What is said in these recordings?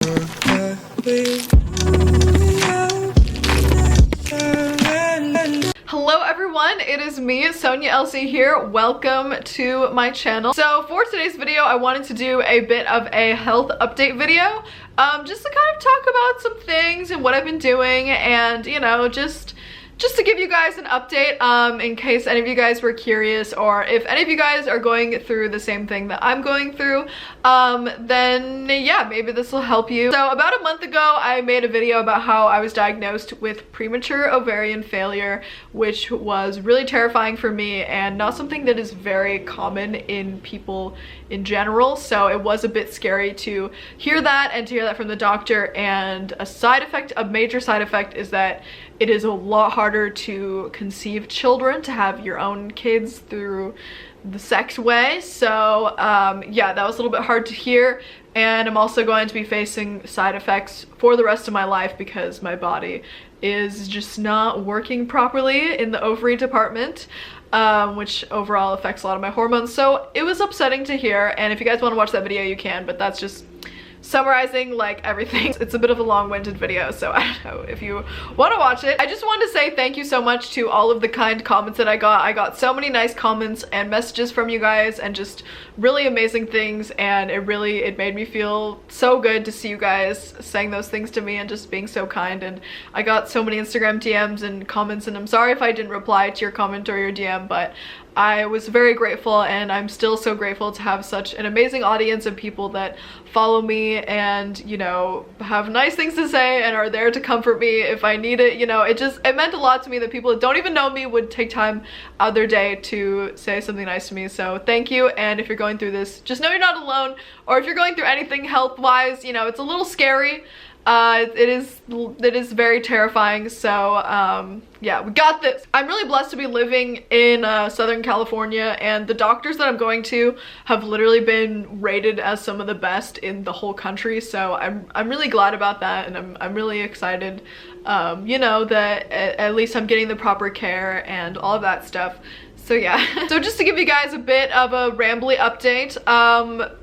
Hello everyone, it is me, Sonia.elsie here. Welcome to my channel. So for today's video, I wanted to do a bit of a health update video, just to kind of talk about some things and what I've been doing, and you know, just to give you guys an update in case any of you guys were curious, or if any of you guys are going through the same thing that I'm going through, then yeah, maybe this will help you. So about a month ago, I made a video about how I was diagnosed with premature ovarian failure, which was really terrifying for me and not something that is very common in people in general. So it was a bit scary to hear that and to hear that from the doctor. And a major side effect is that it is a lot harder to conceive children, to have your own kids through the sex way. So yeah, that was a little bit hard to hear, and I'm also going to be facing side effects for the rest of my life because my body is just not working properly in the ovary department, which overall affects a lot of my hormones. So it was upsetting to hear, and if you guys want to watch that video you can, but that's just summarizing like everything. It's a bit of a long-winded video, so I don't know if you want to watch it. I just wanted to say thank you so much to all of the kind comments that I got. I got so many nice comments and messages from you guys and just really amazing things, and it made me feel so good to see you guys saying those things to me and just being so kind. And I got so many Instagram DMs and comments, and I'm sorry if I didn't reply to your comment or your DM, but I was very grateful, and I'm still so grateful to have such an amazing audience of people that follow me and, you know, have nice things to say and are there to comfort me if I need it. You know, it meant a lot to me that people that don't even know me would take time out of their day to say something nice to me. So thank you. And if you're going through this, just know you're not alone. Or if you're going through anything health-wise, you know, it's a little scary. It is very terrifying. So yeah, we got this. I'm really blessed to be living in Southern California, and the doctors that I'm going to have literally been rated as some of the best in the whole country. So I'm really glad about that, and I'm really excited, you know, that at least I'm getting the proper care and all of that stuff. So yeah, so just to give you guys a bit of a rambly update,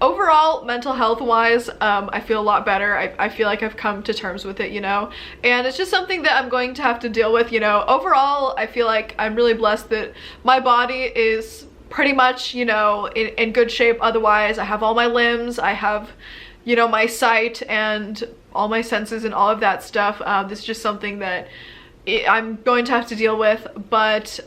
overall mental health wise, I feel a lot better. I feel like I've come to terms with it, you know, and it's just something that I'm going to have to deal with, you know. Overall, I feel like I'm really blessed that my body is pretty much, you know, in good shape. Otherwise, I have all my limbs, I have, you know, my sight and all my senses and all of that stuff. This is just something that I'm going to have to deal with, but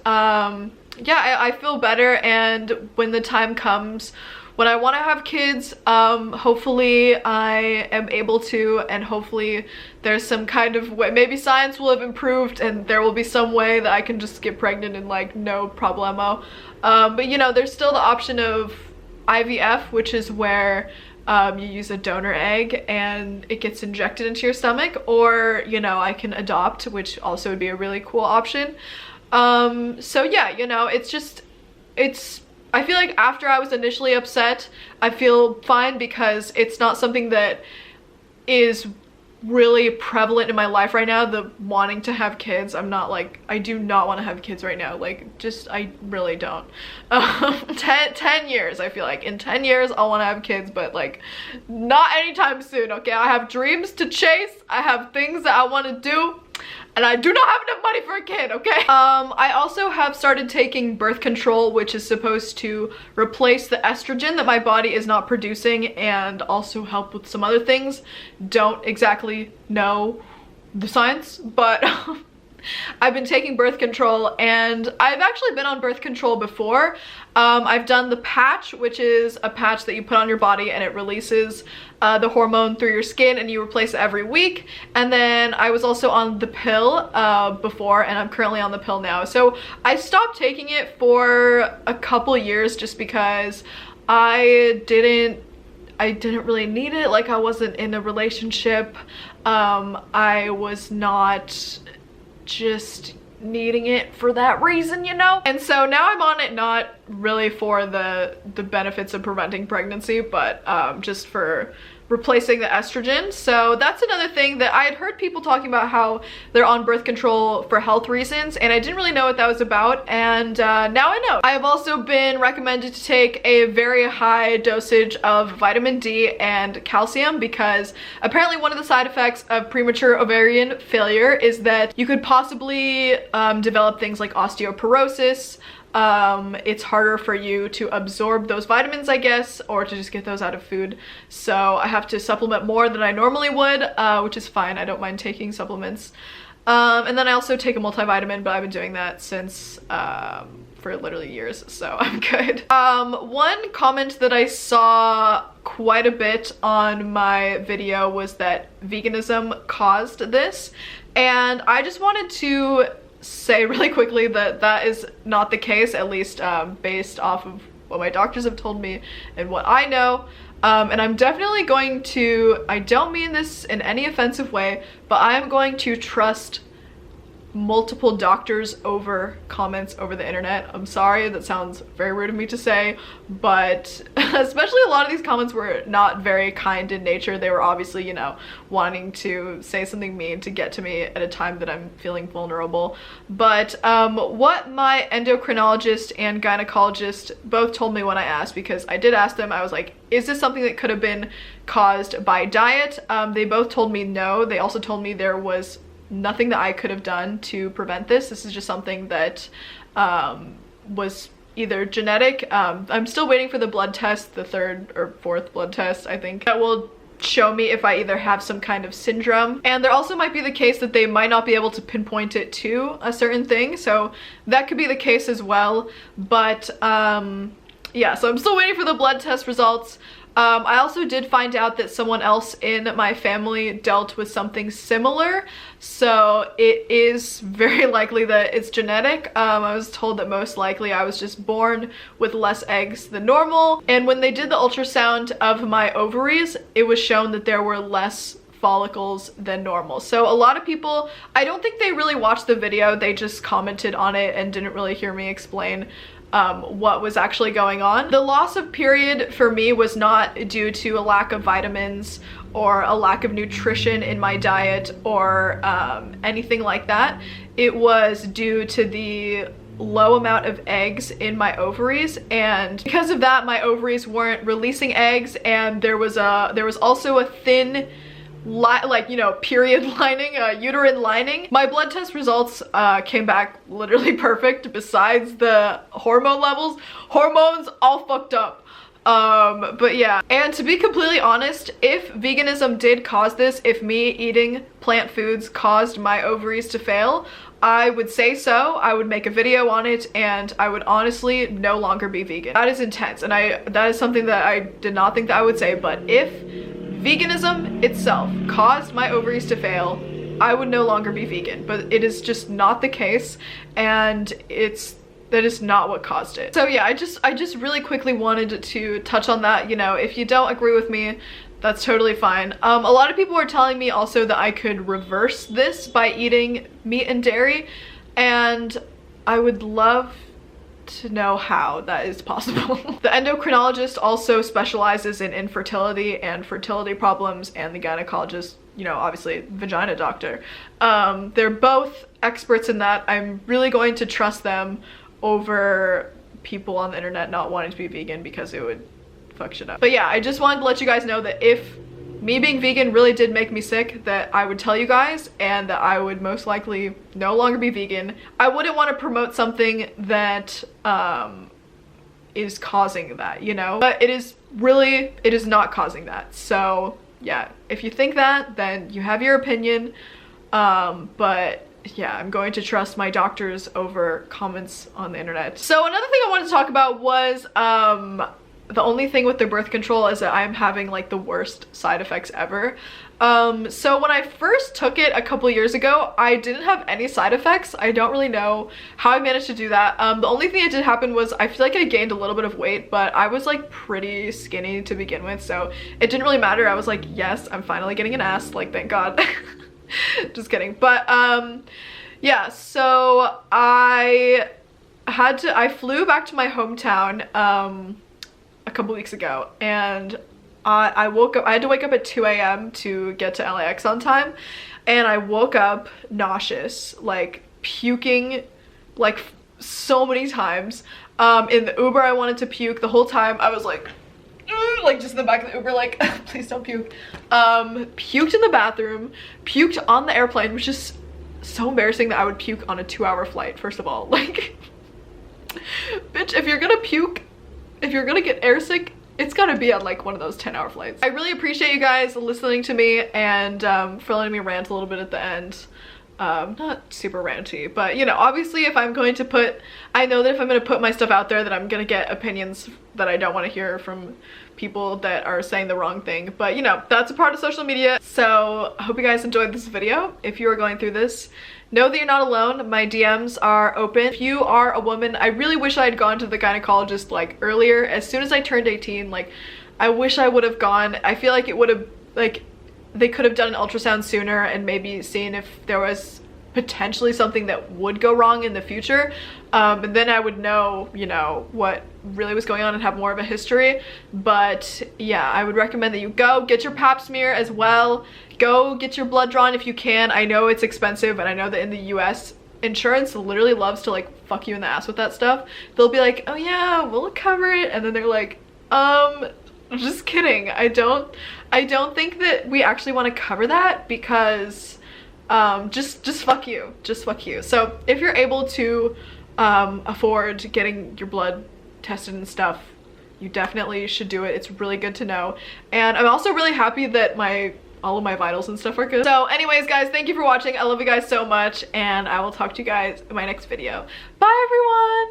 yeah, I feel better, and when the time comes when I want to have kids, hopefully I am able to, and hopefully there's some kind of way, maybe science will have improved and there will be some way that I can just get pregnant and like no problemo. But you know, there's still the option of IVF, which is where you use a donor egg and it gets injected into your stomach, or you know, I can adopt, which also would be a really cool option. So yeah, you know, I feel like after I was initially upset, I feel fine because it's not something that is really prevalent in my life right now, the wanting to have kids. I do not want to have kids right now, like, I really don't. 10 years, I feel like in 10 years I'll want to have kids, but like not anytime soon, okay? I have dreams to chase, I have things that I want to do, and I do not have enough money for a kid, okay? I also have started taking birth control, which is supposed to replace the estrogen that my body is not producing and also help with some other things. Don't exactly know the science, but I've been taking birth control, and I've actually been on birth control before. I've done the patch, which is a patch that you put on your body and it releases the hormone through your skin, and you replace it every week. And then I was also on the pill before, and I'm currently on the pill now. So I stopped taking it for a couple years just because I didn't really need it. Like, I wasn't in a relationship. I was not just needing it for that reason, you know? And so now I'm on it not really for the benefits of preventing pregnancy, but just for replacing the estrogen. So that's another thing that I had heard people talking about, how they're on birth control for health reasons, and I didn't really know what that was about, and now I know. I have also been recommended to take a very high dosage of vitamin D and calcium, because apparently one of the side effects of premature ovarian failure is that you could possibly develop things like osteoporosis. It's harder for you to absorb those vitamins, I guess, or to just get those out of food. So I have to supplement more than I normally would, which is fine. I don't mind taking supplements. And then I also take a multivitamin, but I've been doing that since for literally years, so I'm good. One comment that I saw quite a bit on my video was that veganism caused this, and I just wanted to say really quickly that that is not the case, at least based off of what my doctors have told me and what I know. And I'm definitely going to, I don't mean this in any offensive way, but I'm going to trust multiple doctors over comments over the internet. I'm sorry, that sounds very rude of me to say, but especially a lot of these comments were not very kind in nature. They were obviously, you know, wanting to say something mean to get to me at a time that I'm feeling vulnerable. But what my endocrinologist and gynecologist both told me when I asked, because I did ask them, I was like, is this something that could have been caused by diet? They both told me no. They also told me there was nothing that I could have done to prevent this. This is just something that was either genetic. I'm still waiting for the blood test, the third or fourth blood test, I think, that will show me if I either have some kind of syndrome. And there also might be the case that they might not be able to pinpoint it to a certain thing, so that could be the case as well. But yeah, so I'm still waiting for the blood test results. I also did find out that someone else in my family dealt with something similar, so it is very likely that it's genetic. I was told that most likely I was just born with less eggs than normal, and when they did the ultrasound of my ovaries, it was shown that there were less follicles than normal. So a lot of people, I don't think they really watched the video, they just commented on it and didn't really hear me explain what was actually going on. The loss of period for me was not due to a lack of vitamins or a lack of nutrition in my diet or anything like that. It was due to the low amount of eggs in my ovaries, and because of that my ovaries weren't releasing eggs, and there was also a thin like, you know, period lining, uterine lining. My blood test results came back literally perfect, besides the hormone levels. Hormones all fucked up. But yeah, and to be completely honest, if veganism did cause this, if me eating plant foods caused my ovaries to fail, I would say so. I would make a video on it, and I would honestly no longer be vegan. That is intense, and that is something that I did not think that I would say, but if veganism itself caused my ovaries to fail, I would no longer be vegan. But it is just not the case, and that is not what caused it. So yeah, I just really quickly wanted to touch on that. You know, if you don't agree with me, that's totally fine. A lot of people were telling me also that I could reverse this by eating meat and dairy, and I would love to know how that is possible. The endocrinologist also specializes in infertility and fertility problems, and the gynecologist, you know, obviously vagina doctor. They're both experts in that. I'm really going to trust them over people on the internet not wanting to be vegan, because it would fuck shit up. But yeah, I just wanted to let you guys know that if me being vegan really did make me sick, that I would tell you guys, and that I would most likely no longer be vegan. I wouldn't want to promote something that is causing that, you know? But it is not causing that. So yeah, if you think that, then you have your opinion. But yeah, I'm going to trust my doctors over comments on the internet. So another thing I wanted to talk about was the only thing with the birth control is that I'm having like the worst side effects ever. So when I first took it a couple years ago, I didn't have any side effects. I don't really know how I managed to do that. The only thing that did happen was I feel like I gained a little bit of weight, but I was like pretty skinny to begin with, so it didn't really matter. I was like, yes, I'm finally getting an ass, like, thank God. Just kidding. But yeah, so I flew back to my hometown a couple weeks ago, and I woke up, I had to wake up at 2 a.m. to get to LAX on time, and I woke up nauseous, like puking like so many times. In the Uber I wanted to puke the whole time. I was like just in the back of the Uber, like please don't puke. Puked in the bathroom, puked on the airplane, which is so embarrassing that I would puke on a 2-hour flight. First of all, like bitch, if you're gonna puke, if you're gonna get airsick, it's gotta be on like one of those 10-hour flights. I really appreciate you guys listening to me and for letting me rant a little bit at the end. Not super ranty, but you know, obviously if I'm going to put, I know that if I'm going to put my stuff out there that I'm going to get opinions that I don't want to hear from people that are saying the wrong thing, but you know, that's a part of social media. So I hope you guys enjoyed this video. If you are going through this, know that you're not alone. My DMs are open. If you are a woman, I really wish I had gone to the gynecologist like earlier. As soon as I turned 18, like I wish I would have gone. I feel like it would have, like, they could have done an ultrasound sooner and maybe seen if there was potentially something that would go wrong in the future. And then I would know, you know, what really was going on and have more of a history. But yeah, I would recommend that you go get your pap smear as well. Go get your blood drawn if you can. I know it's expensive, and I know that in the US, insurance literally loves to like fuck you in the ass with that stuff. They'll be like, oh yeah, we'll cover it, and then they're like, just kidding. I don't think that we actually want to cover that, because just fuck you, just fuck you. So if you're able to afford getting your blood tested and stuff, you definitely should do it. It's really good to know. And I'm also really happy that all of my vitals and stuff are good. So anyways guys, thank you for watching. I love you guys so much, and I will talk to you guys in my next video. Bye everyone.